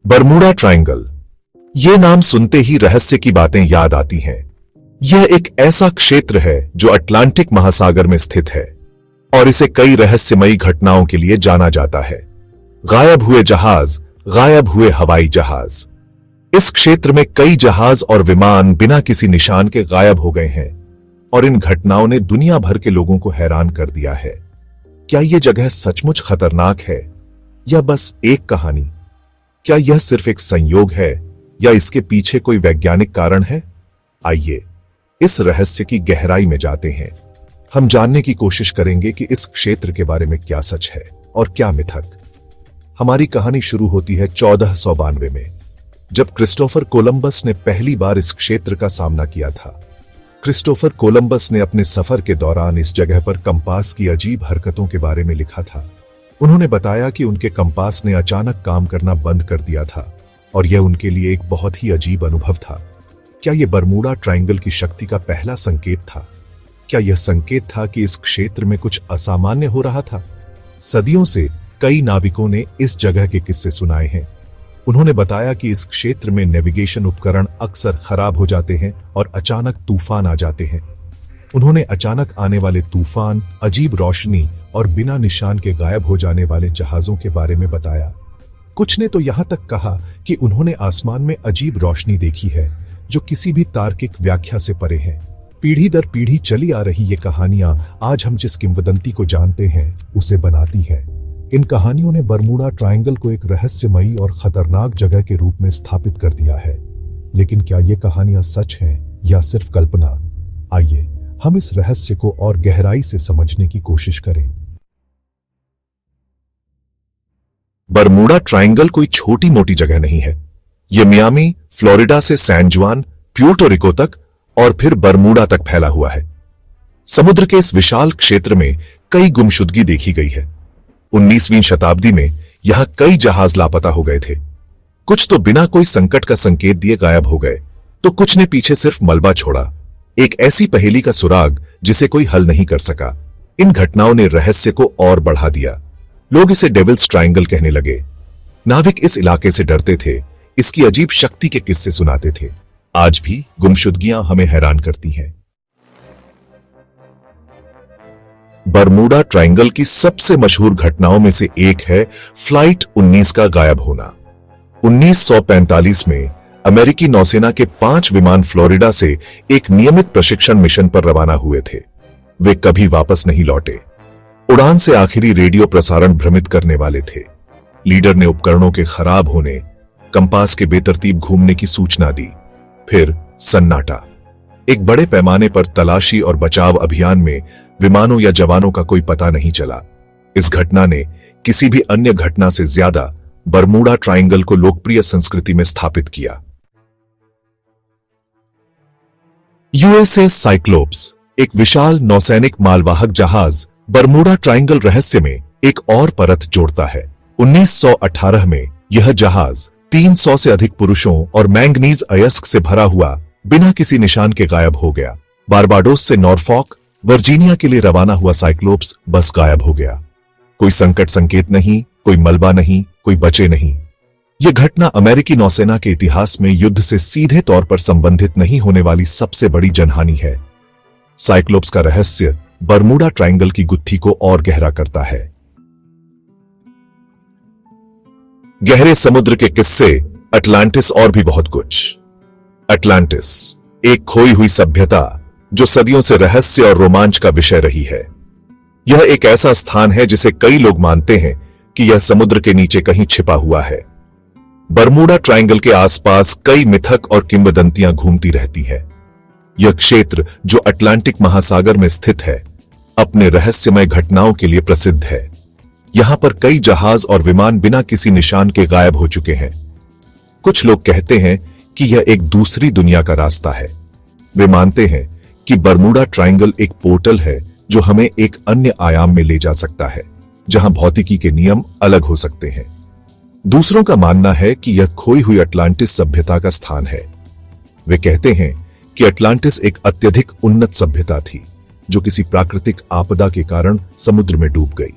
Bermuda triangle. ये नाम सुनते ही रहस्य की बातें याद आती हैं। यह एक ऐसा क्षेत्र है जो अटलांटिक महासागर में स्थित है और इसे कई रहस्यमयी घटनाओं के लिए जाना जाता है। गायब हुए जहाज, गायब हुए हवाई जहाज। इस क्षेत्र में कई जहाज और विमान बिना किसी निशान के गायब हो गए हैं और इन घटनाओं ने दुनिया भर के लोगों को हैरान कर दिया है। क्या यह जगह सचमुच खतरनाक है या बस एक कहानी? क्या यह सिर्फ एक संयोग है या इसके पीछे कोई वैज्ञानिक कारण है? आइए इस रहस्य की गहराई में जाते हैं। हम जानने की कोशिश करेंगे कि इस क्षेत्र के बारे में क्या सच है और क्या मिथक। हमारी कहानी शुरू होती है 1492 में, जब क्रिस्टोफर कोलंबस ने पहली बार इस क्षेत्र का सामना किया था। क्रिस्टोफर कोलंबस ने अपने सफर के दौरान इस जगह पर कंपास की अजीब हरकतों के बारे में लिखा था। उन्होंने बताया कि उनके कंपास ने अचानक काम करना बंद कर दिया था और यह उनके लिए एक बहुत ही अजीब अनुभव था। क्या यह बरमूडा ट्रायंगल की शक्ति का पहला संकेत था? क्या यह संकेत था कि इस क्षेत्र में कुछ असामान्य हो रहा था? सदियों से कई नाविकों ने इस जगह के किस्से सुनाए हैं। उन्होंने बताया कि इस क्षेत्र में नेविगेशन उपकरण अक्सर खराब हो जाते हैं और अचानक तूफान आ जाते हैं। उन्होंने अचानक आने वाले तूफान, अजीब रोशनी और बिना निशान के गायब हो जाने वाले जहाजों के बारे में बताया। कुछ ने तो यहां तक कहा कि उन्होंने आसमान में अजीब रोशनी देखी है जो किसी भी तार्किक व्याख्या से परे है। पीढ़ी दर पीढ़ी चली आ रही ये कहानियां आज हम जिस किंवदंती को जानते हैं उसे बनाती हैं। इन कहानियों ने बरमूडा ट्रायंगल को एक रहस्यमयी और खतरनाक जगह के रूप में स्थापित कर दिया है। लेकिन क्या ये कहानियां सच हैं या सिर्फ कल्पना? आइए हम इस रहस्य को और गहराई से समझने की कोशिश करें। बरमूडा ट्रायंगल कोई छोटी मोटी जगह नहीं है। यह मियामी, फ्लोरिडा से सैन जुआन, प्यूर्टो रिको तक और फिर बरमूडा तक फैला हुआ है। समुद्र के इस विशाल क्षेत्र में कई गुमशुदगी देखी गई है। 19वीं शताब्दी में यहां कई जहाज लापता हो गए थे। कुछ तो बिना कोई संकट का संकेत दिए गायब हो गए, तो कुछ ने पीछे सिर्फ मलबा छोड़ा। एक ऐसी पहेली का सुराग जिसे कोई हल नहीं कर सका। इन घटनाओं ने रहस्य को और बढ़ा दिया। लोग इसे डेविल्स ट्रायंगल कहने लगे। नाविक इस इलाके से डरते थे, इसकी अजीब शक्ति के किस्से सुनाते थे। आज भी गुमशुदगियां हमें हैरान करती हैं। बरमूडा ट्रायंगल की सबसे मशहूर घटनाओं में से एक है फ्लाइट 19 का गायब होना। 1945 में अमेरिकी नौसेना के 5 विमान फ्लोरिडा से एक नियमित प्रशिक्षण मिशन पर रवाना हुए थे। वे कभी वापस नहीं लौटे। उड़ान से आखिरी रेडियो प्रसारण भ्रमित करने वाले थे। लीडर ने उपकरणों के खराब होने, कंपास के बेतरतीब घूमने की सूचना दी। फिर सन्नाटा। एक बड़े पैमाने पर तलाशी और बचाव अभियान में विमानों या जवानों का कोई पता नहीं चला। इस घटना ने किसी भी अन्य घटना से ज्यादा बरमूडा ट्रायंगल को लोकप्रिय संस्कृति में स्थापित किया। यूएसएस साइक्लोप्स, एक विशाल नौसैनिक मालवाहक जहाज, बरमूडा ट्रायंगल रहस्य में एक और परत जोड़ता है। 1918 में यह जहाज 300 से अधिक पुरुषों और मैंगनीज अयस्क से भरा हुआ बिना किसी निशान के गायब हो गया। बारबाडोस से नॉरफॉक, वर्जीनिया के लिए रवाना हुआ साइक्लोप्स बस गायब हो गया। कोई संकट संकेत नहीं, कोई मलबा नहीं, कोई बचे नहीं। यह घटना अमेरिकी नौसेना के इतिहास में युद्ध से सीधे तौर पर संबंधित नहीं होने वाली सबसे बड़ी जनहानि है। साइक्लोप्स का रहस्य बरमूडा ट्रायंगल की गुत्थी को और गहरा करता है। गहरे समुद्र के किस्से, अटलांटिस और भी बहुत कुछ। अटलांटिस, एक खोई हुई सभ्यता जो सदियों से रहस्य और रोमांच का विषय रही है। यह एक ऐसा स्थान है जिसे कई लोग मानते हैं कि यह समुद्र के नीचे कहीं छिपा हुआ है। बरमूडा ट्रायंगल के आसपास कई मिथक और किंवदंतियां घूमती रहती है। यह क्षेत्र जो अटलांटिक महासागर में स्थित है, अपने रहस्यमय घटनाओं के लिए प्रसिद्ध है। यहां पर कई जहाज और विमान बिना किसी निशान के गायब हो चुके हैं। कुछ लोग कहते हैं कि यह एक दूसरी दुनिया का रास्ता है। वे मानते हैं कि बरमूडा ट्रायंगल एक पोर्टल है जो हमें एक अन्य आयाम में ले जा सकता है, जहां भौतिकी के नियम अलग हो सकते हैं। दूसरों का मानना है कि यह खोई हुई अटलांटिस सभ्यता का स्थान है। वे कहते हैं कि अटलांटिस एक अत्यधिक उन्नत सभ्यता थी जो किसी प्राकृतिक आपदा के कारण समुद्र में डूब गई।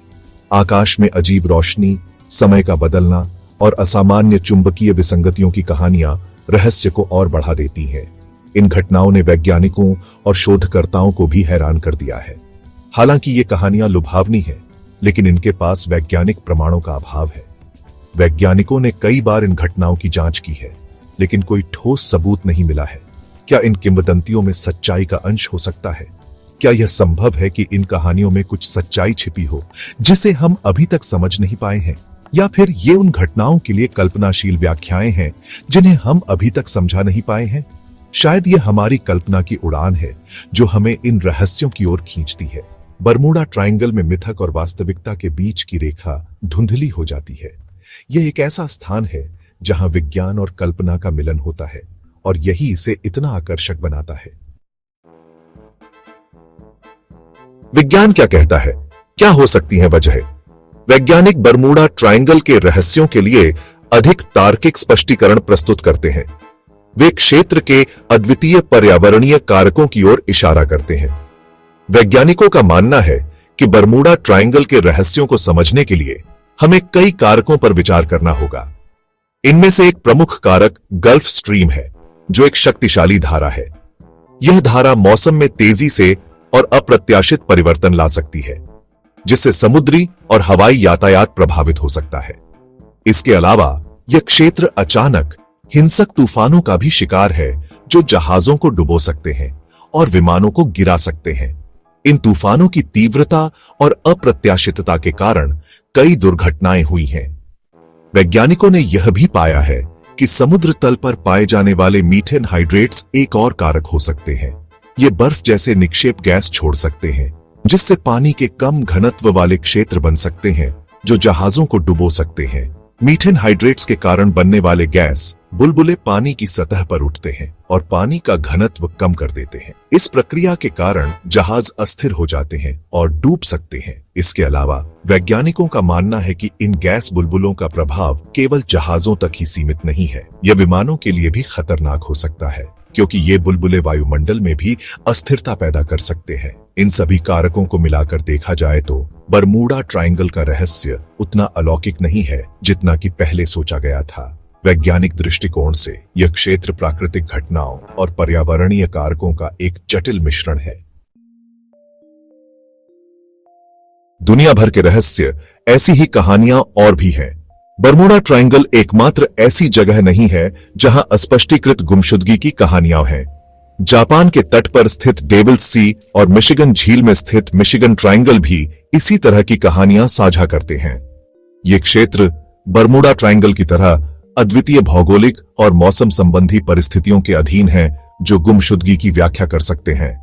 आकाश में अजीब रोशनी, समय का बदलना और असामान्य चुंबकीय विसंगतियों की कहानियां रहस्य को और बढ़ा देती हैं। इन घटनाओं ने वैज्ञानिकों और शोधकर्ताओं को भी हैरान कर दिया है। हालांकि ये कहानियां लुभावनी हैं, लेकिन इनके पास वैज्ञानिक प्रमाणों का अभाव है। वैज्ञानिकों ने कई बार इन घटनाओं की जांच की है, लेकिन कोई ठोस सबूत नहीं मिला है। क्या इन किंवदंतियों में सच्चाई का अंश हो सकता है? क्या यह संभव है कि इन कहानियों में कुछ सच्चाई छिपी हो जिसे हम अभी तक समझ नहीं पाए हैं? या फिर ये उन घटनाओं के लिए कल्पनाशील व्याख्याएं हैं जिन्हें हम अभी तक समझा नहीं पाए हैं? शायद यह हमारी कल्पना की उड़ान है जो हमें इन रहस्यों की ओर खींचती है। बरमूडा ट्रायंगल में मिथक और वास्तविकता के बीच की रेखा धुंधली हो जाती है। यह एक ऐसा स्थान है जहां विज्ञान और कल्पना का मिलन होता है, और यही इसे इतना आकर्षक बनाता है। विज्ञान क्या कहता है? क्या हो सकती है वजह? वैज्ञानिक बरमूडा ट्रायंगल के रहस्यों के लिए अधिक तार्किक स्पष्टीकरण प्रस्तुत करते हैं। वे क्षेत्र के अद्वितीय पर्यावरणीय कारकों की ओर इशारा करते हैं। वैज्ञानिकों का मानना है कि बरमूडा ट्रायंगल के रहस्यों को समझने के लिए हमें कई कारकों पर विचार करना होगा। इनमें से एक प्रमुख कारक गल्फ स्ट्रीम है, जो एक शक्तिशाली धारा है। यह धारा मौसम में तेजी से और अप्रत्याशित परिवर्तन ला सकती है, जिससे समुद्री और हवाई यातायात प्रभावित हो सकता है। इसके अलावा यह क्षेत्र अचानक हिंसक तूफानों का भी शिकार है, जो जहाजों को डुबो सकते हैं और विमानों को गिरा सकते हैं। इन तूफानों की तीव्रता और अप्रत्याशितता के कारण कई दुर्घटनाएं हुई हैं। वैज्ञानिकों ने यह भी पाया है कि समुद्र तल पर पाए जाने वाले मीथेन हाइड्रेट्स एक और कारक हो सकते हैं। ये बर्फ जैसे निक्षेप गैस छोड़ सकते हैं, जिससे पानी के कम घनत्व वाले क्षेत्र बन सकते हैं जो जहाजों को डुबो सकते हैं। मीथेन हाइड्रेट्स के कारण बनने वाले गैस बुलबुले पानी की सतह पर उठते हैं और पानी का घनत्व कम कर देते हैं। इस प्रक्रिया के कारण जहाज अस्थिर हो जाते हैं और डूब सकते हैं। इसके अलावा वैज्ञानिकों का मानना है कि इन गैस बुलबुलों का प्रभाव केवल जहाजों तक ही सीमित नहीं है। यह विमानों के लिए भी खतरनाक हो सकता है, क्योंकि ये बुलबुले वायुमंडल में भी अस्थिरता पैदा कर सकते हैं। इन सभी कारकों को मिलाकर देखा जाए तो बरमूडा ट्रायंगल का रहस्य उतना अलौकिक नहीं है जितना कि पहले सोचा गया था। वैज्ञानिक दृष्टिकोण से यह क्षेत्र प्राकृतिक घटनाओं और पर्यावरणीय कारकों का एक जटिल मिश्रण है। दुनिया भर के रहस्य, ऐसी ही कहानियां और भी हैं। बरमूडा ट्रायंगल एकमात्र ऐसी जगह नहीं है जहां अस्पष्टीकृत गुमशुदगी की कहानियां हैं। जापान के तट पर स्थित डेविल्स सी और मिशिगन झील में स्थित मिशिगन ट्रायंगल भी इसी तरह की कहानियां साझा करते हैं। ये क्षेत्र बरमूडा ट्रायंगल की तरह अद्वितीय भौगोलिक और मौसम संबंधी परिस्थितियों के अधीन है, जो गुमशुदगी की व्याख्या कर सकते हैं।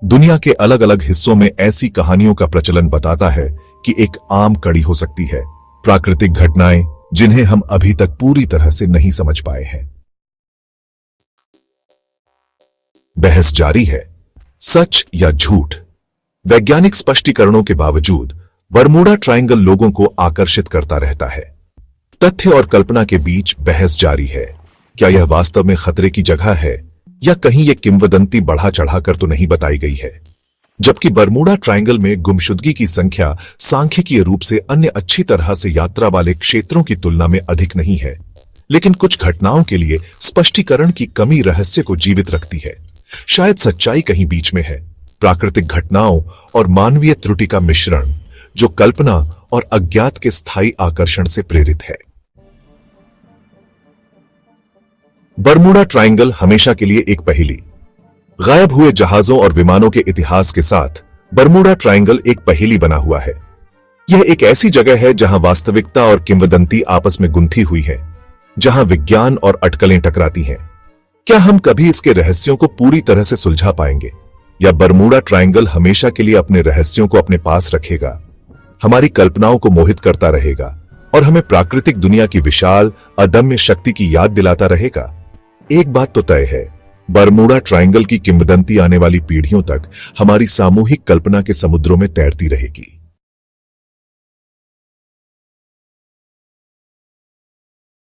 दुनिया के अलग अलग हिस्सों में ऐसी कहानियों का प्रचलन बताता है कि एक आम कड़ी हो सकती है प्राकृतिक घटनाएं जिन्हें हम अभी तक पूरी तरह से नहीं समझ पाए हैं। बहस जारी है, सच या झूठ। वैज्ञानिक स्पष्टीकरणों के बावजूद बरमूडा ट्रायंगल लोगों को आकर्षित करता रहता है। तथ्य और कल्पना के बीच बहस जारी है। क्या यह वास्तव में खतरे की जगह है, या कहीं यह किंवदंती बढ़ा चढ़ाकर तो नहीं बताई गई है? जबकि बरमूडा ट्रायंगल में गुमशुदगी की संख्या सांख्यिकीय रूप से अन्य अच्छी तरह से यात्रा वाले क्षेत्रों की तुलना में अधिक नहीं है, लेकिन कुछ घटनाओं के लिए स्पष्टीकरण की कमी रहस्य को जीवित रखती है। शायद सच्चाई कहीं बीच में है, प्राकृतिक घटनाओं और मानवीय त्रुटि का मिश्रण, जो कल्पना और अज्ञात के स्थायी आकर्षण से प्रेरित है। बरमूडा ट्रायंगल हमेशा के लिए एक पहेली। गायब हुए जहाजों और विमानों के इतिहास के साथ बरमूडा ट्रायंगल एक पहेली बना हुआ है। यह एक ऐसी जगह है जहां वास्तविकता और किंवदंती आपस में गुंथी हुई है, जहां विज्ञान और अटकलें टकराती हैं। क्या हम कभी इसके रहस्यों को पूरी तरह से सुलझा पाएंगे, या बरमूडा ट्रायंगल हमेशा के लिए अपने रहस्यों को अपने पास रखेगा, हमारी कल्पनाओं को मोहित करता रहेगा और हमें प्राकृतिक दुनिया की विशाल अदम्य शक्ति की याद दिलाता रहेगा? एक बात तो तय है, बरमूडा ट्रायंगल की किंवदंती आने वाली पीढ़ियों तक हमारी सामूहिक कल्पना के समुद्रों में तैरती रहेगी।